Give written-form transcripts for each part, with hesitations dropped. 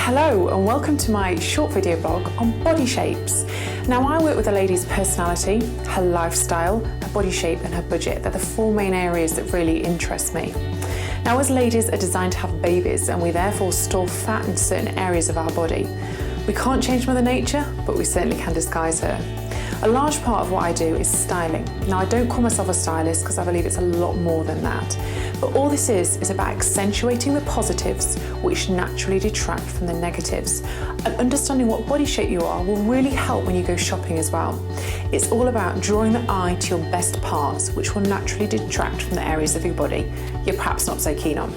Hello and welcome to my short video blog on body shapes. Now I work with a lady's personality, her lifestyle, her body shape and her budget. They're the four main areas that really interest me. Now as ladies are designed to have babies and we therefore store fat in certain areas of our body. We can't change Mother Nature, but we certainly can disguise her. A large part of what I do is styling. Now I don't call myself a stylist because I believe it's a lot more than that. But all this is about accentuating the positives which naturally detract from the negatives. And understanding what body shape you are will really help when you go shopping as well. It's all about drawing the eye to your best parts which will naturally detract from the areas of your body you're perhaps not so keen on.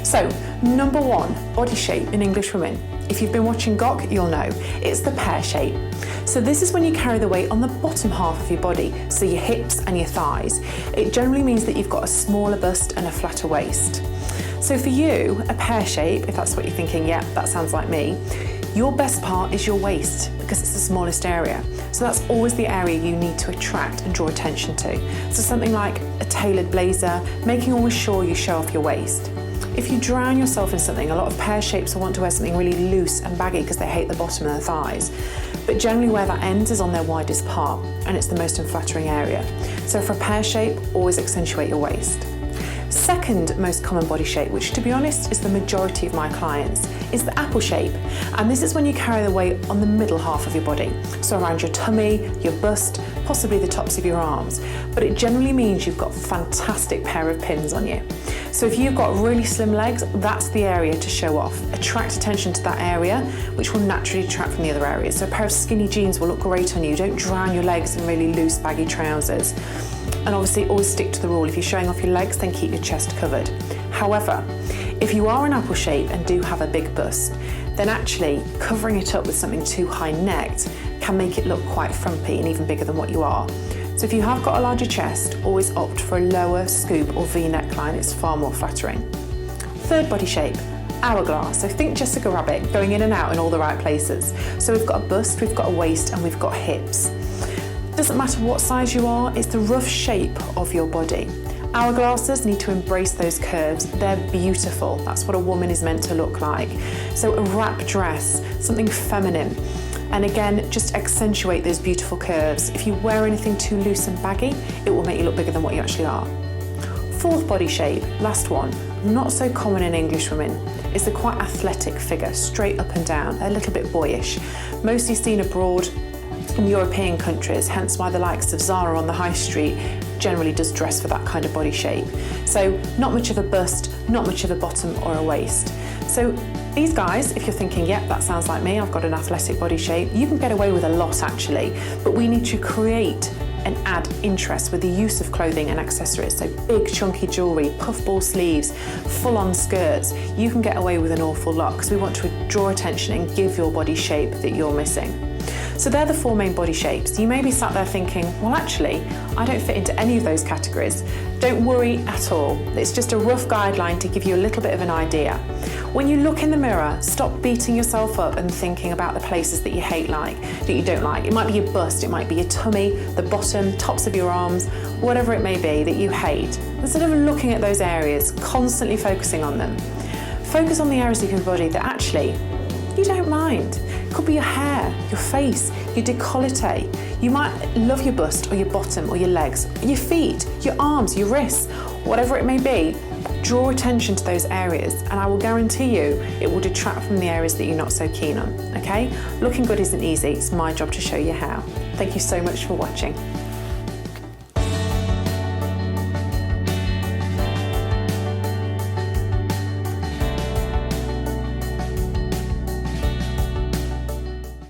So, number one, body shape in English women. If you've been watching GOC, you'll know. It's the pear shape. So this is when you carry the weight on the bottom half of your body, so your hips and your thighs. It generally means that you've got a smaller bust and a flatter waist. So for you, a pear shape, if that's what you're thinking, yeah, that sounds like me, your best part is your waist because it's the smallest area. So that's always the area you need to attract and draw attention to. So something like a tailored blazer, making always sure you show off your waist. If you drown yourself in something, a lot of pear shapes will want to wear something really loose and baggy because they hate the bottom of their thighs. But generally where that ends is on their widest part, and it's the most unflattering area. So for a pear shape, always accentuate your waist. Second most common body shape, which to be honest is the majority of my clients, is the apple shape. And this is when you carry the weight on the middle half of your body. So around your tummy, your bust, possibly the tops of your arms. But it generally means you've got a fantastic pair of pins on you. So if you've got really slim legs, that's the area to show off. Attract attention to that area, which will naturally detract from the other areas. So a pair of skinny jeans will look great on you. Don't drown your legs in really loose, baggy trousers. And obviously always stick to the rule. If you're showing off your legs, then keep your chest covered. However, if you are an apple shape and do have a big bust, then actually covering it up with something too high-necked can make it look quite frumpy and even bigger than what you are. So if you have got a larger chest, always opt for a lower scoop or V neckline. It's far more flattering. Third body shape, hourglass. So think Jessica Rabbit, going in and out in all the right places. So we've got a bust, we've got a waist, and we've got hips. Doesn't matter what size you are, it's the rough shape of your body. Hourglasses need to embrace those curves. They're beautiful. That's what a woman is meant to look like. So a wrap dress, something feminine. And again, just accentuate those beautiful curves. If you wear anything too loose and baggy, it will make you look bigger than what you actually are. Fourth body shape, last one, not so common in English women, is the quite athletic figure, straight up and down, a little bit boyish. Mostly seen abroad in European countries, hence why the likes of Zara on the high street generally does dress for that kind of body shape. So not much of a bust, not much of a bottom or a waist. So these guys, if you're thinking, yep, that sounds like me, I've got an athletic body shape, you can get away with a lot actually, but we need to create and add interest with the use of clothing and accessories. So big chunky jewellery, puffball sleeves, full-on skirts, you can get away with an awful lot because we want to draw attention and give your body shape that you're missing. So they're the four main body shapes. You may be sat there thinking, well actually, I don't fit into any of those categories. Don't worry at all. It's just a rough guideline to give you a little bit of an idea. When you look in the mirror, stop beating yourself up and thinking about the places that you that you don't like. It might be your bust, it might be your tummy, the bottom, tops of your arms, whatever it may be that you hate. Instead of looking at those areas, constantly focusing on them, focus on the areas of your body that actually you don't mind. It could be your hair, your face, your décolleté. You might love your bust or your bottom or your legs, your feet, your arms, your wrists, whatever it may be. Draw attention to those areas and I will guarantee you it will detract from the areas that you're not so keen on, okay? Looking good isn't easy, it's my job to show you how. Thank you so much for watching.